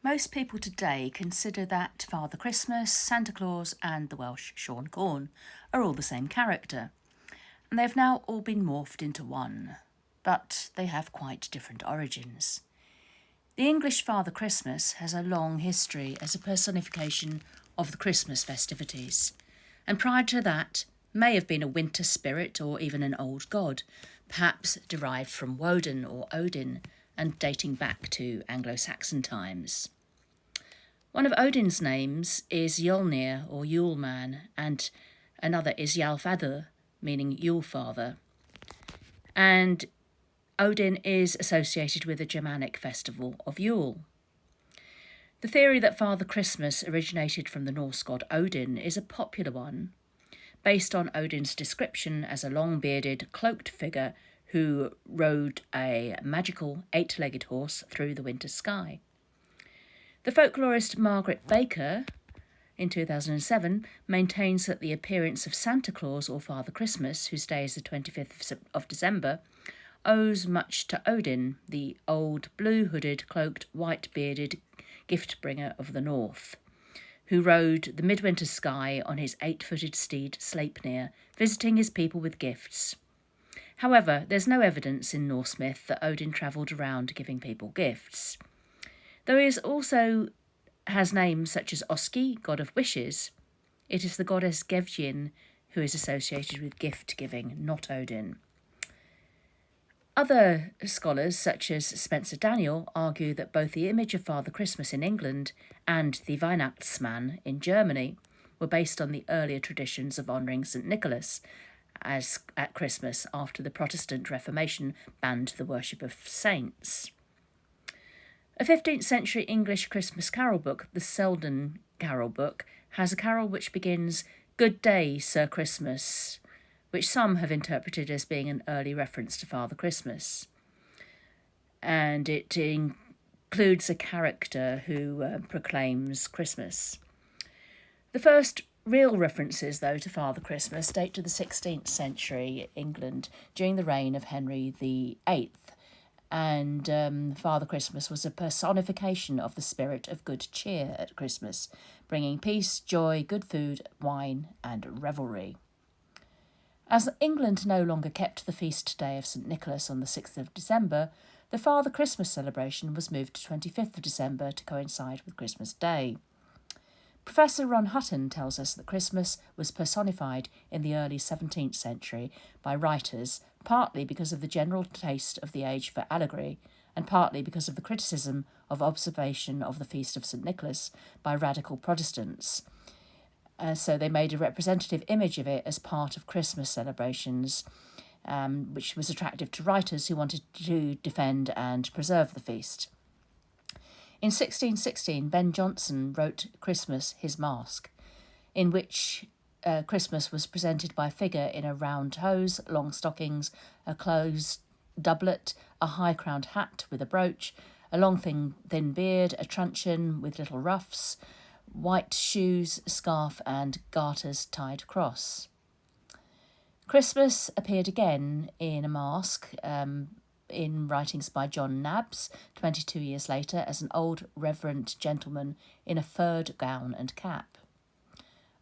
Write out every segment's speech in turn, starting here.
Most people today consider that Father Christmas, Santa Claus and the Welsh Sion Corn are all the same character, and they've now all been morphed into one, but they have quite different origins. The English Father Christmas has a long history as a personification of the Christmas festivities, and prior to that may have been a winter spirit or even an old god, perhaps derived from Woden or Odin and dating back to Anglo-Saxon times. One of Odin's names is Yolnir or Yule Man, and another is Yalfadur, meaning Yule Father. And Odin is associated with the Germanic festival of Yule. The theory that Father Christmas originated from the Norse god Odin is a popular one, based on Odin's description as a long-bearded, cloaked figure who rode a magical eight-legged horse through the winter sky. The folklorist Margaret Baker, in 2007, maintains that the appearance of Santa Claus or Father Christmas, whose day is the 25th of December, owes much to Odin, the old blue-hooded, cloaked, white-bearded gift-bringer of the north, who rode the midwinter sky on his 8-footed steed Sleipnir, visiting his people with gifts. However, there's no evidence in Norse myth that Odin travelled around giving people gifts. Though he also has names such as Oski, god of wishes, it is the goddess Gevgin who is associated with gift-giving, not Odin. Other scholars, such as Spencer Daniel, argue that both the image of Father Christmas in England and the Weihnachtsmann in Germany were based on the earlier traditions of honouring St. Nicholas as at Christmas after the Protestant Reformation banned the worship of saints. A 15th century English Christmas carol book, the Selden Carol Book, has a carol which begins, "Good day, Sir Christmas," which some have interpreted as being an early reference to Father Christmas. And it includes a character who proclaims Christmas. The first real references, though, to Father Christmas date to the 16th century England during the reign of Henry VIII, and Father Christmas was a personification of the spirit of good cheer at Christmas, bringing peace, joy, good food, wine and revelry. As England no longer kept the feast day of St. Nicholas on the 6th of December, the Father Christmas celebration was moved to 25th of December to coincide with Christmas Day. Professor Ron Hutton tells us that Christmas was personified in the early 17th century by writers, partly because of the general taste of the age for allegory, and partly because of the criticism of observation of the Feast of St. Nicholas by radical Protestants. So they made a representative image of it as part of Christmas celebrations, which was attractive to writers who wanted to defend and preserve the feast. In 1616, Ben Jonson wrote Christmas, His Mask, in which Christmas was presented by a figure in a round hose, long stockings, a closed doublet, a high-crowned hat with a brooch, a long thin beard, a truncheon with little ruffs, white shoes, scarf and garters tied across. Christmas appeared again in a mask in writings by John Nabbs 22 years later as an old reverend gentleman in a furred gown and cap.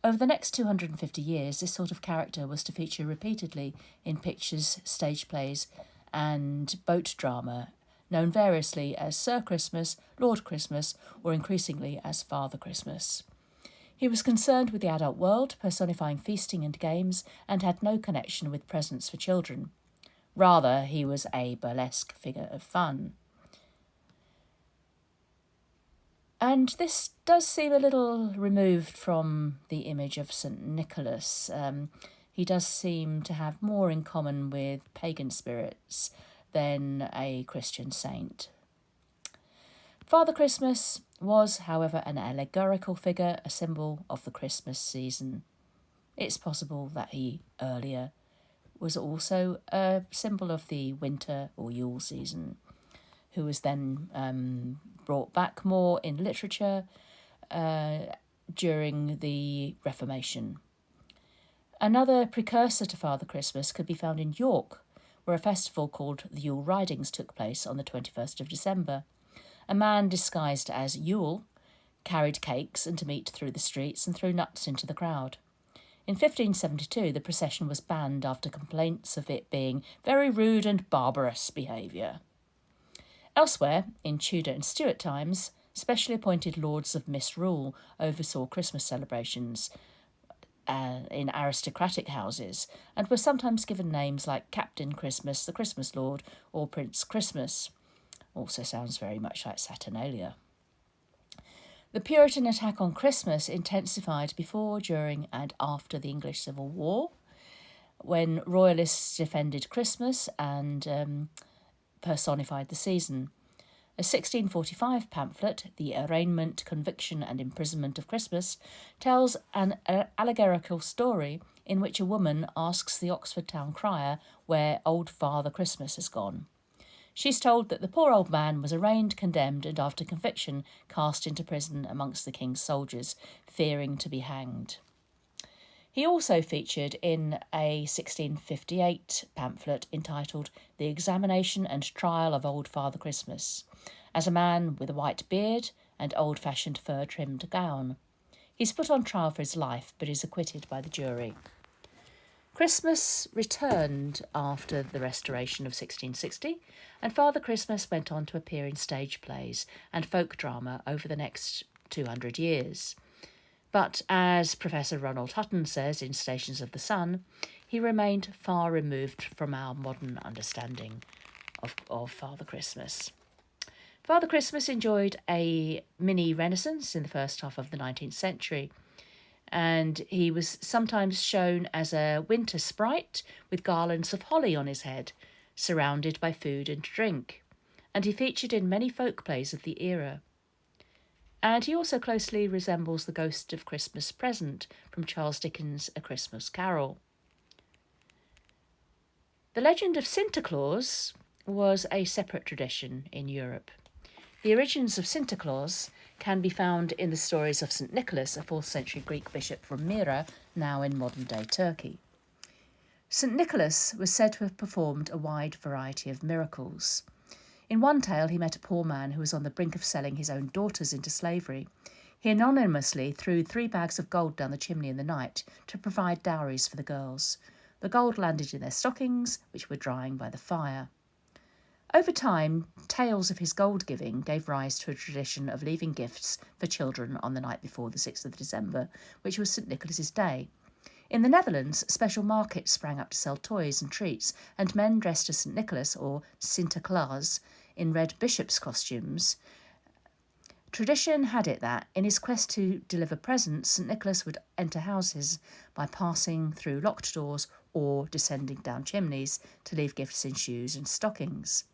Over the next 250 years, this sort of character was to feature repeatedly in pictures, stage plays and boat drama, known variously as Sir Christmas, Lord Christmas, or increasingly as Father Christmas. He was concerned with the adult world, personifying feasting and games, and had no connection with presents for children. Rather, he was a burlesque figure of fun. And this does seem a little removed from the image of St. Nicholas. He does seem to have more in common with pagan spirits than a Christian saint. Father Christmas was, however, an allegorical figure, a symbol of the Christmas season. It's possible that he earlier was also a symbol of the winter or Yule season, who was then brought back more in literature during the Reformation. Another precursor to Father Christmas could be found in York, where a festival called the Yule Ridings took place on the 21st of December. a man disguised as Yule carried cakes and meat through the streets and threw nuts into the crowd. In 1572, the procession was banned after complaints of it being very rude and barbarous behaviour. Elsewhere, in Tudor and Stuart times, specially appointed lords of misrule oversaw Christmas celebrations in aristocratic houses and were sometimes given names like Captain Christmas, the Christmas Lord, or Prince Christmas. Also sounds very much like Saturnalia. The Puritan attack on Christmas intensified before, during and after the English Civil War, when Royalists defended Christmas and personified the season. A 1645 pamphlet, The Arraignment, Conviction and Imprisonment of Christmas, tells an allegorical story in which a woman asks the Oxford town crier where old Father Christmas has gone. She's told that the poor old man was arraigned, condemned, and after conviction cast into prison amongst the king's soldiers, fearing to be hanged. He also featured in a 1658 pamphlet entitled The Examination and Trial of Old Father Christmas, as a man with a white beard and old-fashioned fur-trimmed gown. He's put on trial for his life, but is acquitted by the jury. Christmas returned after the restoration of 1660, and Father Christmas went on to appear in stage plays and folk drama over the next 200 years. But as Professor Ronald Hutton says in Stations of the Sun, he remained far removed from our modern understanding of Father Christmas. Father Christmas enjoyed a mini-renaissance in the first half of the 19th century, and he was sometimes shown as a winter sprite with garlands of holly on his head, surrounded by food and drink, and he featured in many folk plays of the era. And he also closely resembles the Ghost of Christmas Present from Charles Dickens' A Christmas Carol. The legend of Sinterklaas was a separate tradition in Europe. The origins of Sinterklaas can be found in the stories of St. Nicholas, a 4th century Greek bishop from Myra, now in modern-day Turkey. St. Nicholas was said to have performed a wide variety of miracles. In one tale, he met a poor man who was on the brink of selling his own daughters into slavery. He anonymously threw 3 bags of gold down the chimney in the night to provide dowries for the girls. The gold landed in their stockings, which were drying by the fire. Over time, tales of his gold-giving gave rise to a tradition of leaving gifts for children on the night before the 6th of December, which was St. Nicholas's Day. In the Netherlands, special markets sprang up to sell toys and treats, and men dressed as St. Nicholas or Sinterklaas in red bishop's costumes. Tradition had it that, in his quest to deliver presents, St. Nicholas would enter houses by passing through locked doors or descending down chimneys to leave gifts in shoes and stockings.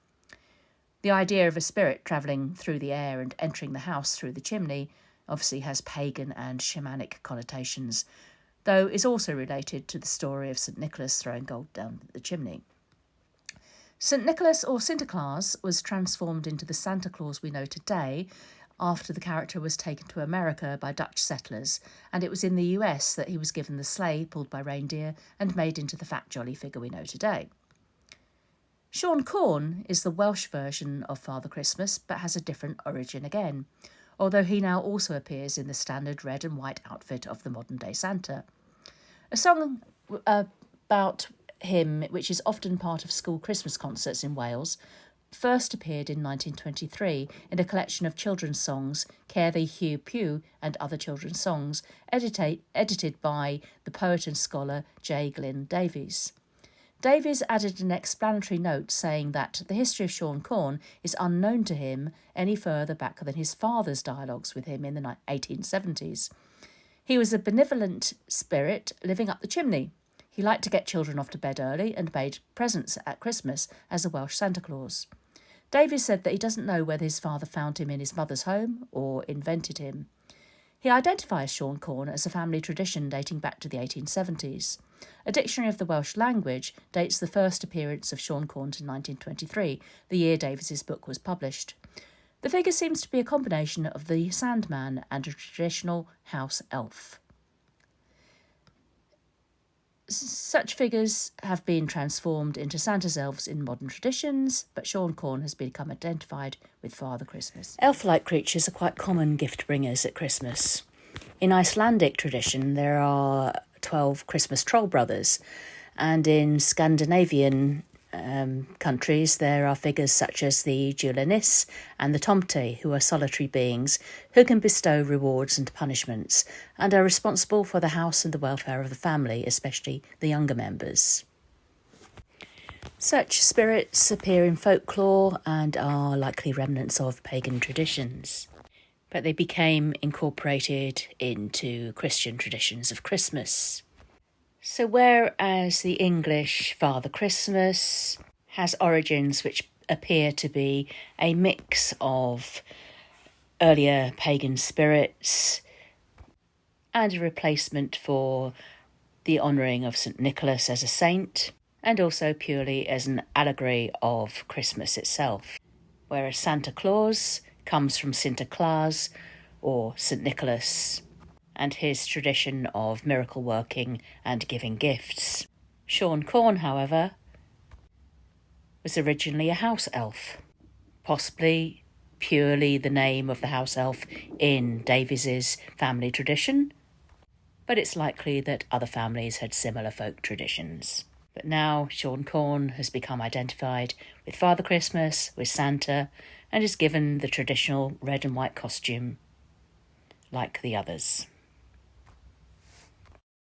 The idea of a spirit travelling through the air and entering the house through the chimney obviously has pagan and shamanic connotations, though is also related to the story of St. Nicholas throwing gold down the chimney. St. Nicholas or Sinterklaas was transformed into the Santa Claus we know today after the character was taken to America by Dutch settlers, and it was in the US that he was given the sleigh pulled by reindeer and made into the fat jolly figure we know today. Sion Corn is the Welsh version of Father Christmas, but has a different origin again, although he now also appears in the standard red and white outfit of the modern-day Santa. A song about him, which is often part of school Christmas concerts in Wales, first appeared in 1923 in a collection of children's songs, Care Thee Hugh Pew and Other Children's Songs, edited by the poet and scholar J. Glyn Davies. Davies added an explanatory note saying that the history of Sion Corn is unknown to him any further back than his father's dialogues with him in the 1870s. He was a benevolent spirit living up the chimney. He liked to get children off to bed early and made presents at Christmas as a Welsh Santa Claus. Davies said that he doesn't know whether his father found him in his mother's home or invented him. He identifies Sion Corn as a family tradition dating back to the 1870s. A dictionary of the Welsh language dates the first appearance of Sion Corn to 1923, the year Davies's book was published. The figure seems to be a combination of the Sandman and a traditional house elf. Such figures have been transformed into Santa's elves in modern traditions, but Sion Corn has become identified with Father Christmas. Elf-like creatures are quite common gift bringers at Christmas. In Icelandic tradition, there are 12 Christmas troll brothers, and in Scandinavian countries, there are figures such as the Julenis and the Tomte, who are solitary beings who can bestow rewards and punishments and are responsible for the house and the welfare of the family, especially the younger members. Such spirits appear in folklore and are likely remnants of pagan traditions, but they became incorporated into Christian traditions of Christmas. So whereas the English Father Christmas has origins which appear to be a mix of earlier pagan spirits and a replacement for the honouring of St. Nicholas as a saint, and also purely as an allegory of Christmas itself, whereas Santa Claus comes from Sinterklaas or St. Nicholas and his tradition of miracle working and giving gifts. Sion Corn, however, was originally a house elf, possibly purely the name of the house elf in Davies's family tradition, but it's likely that other families had similar folk traditions. But now Sion Corn has become identified with Father Christmas, with Santa, and is given the traditional red and white costume like the others.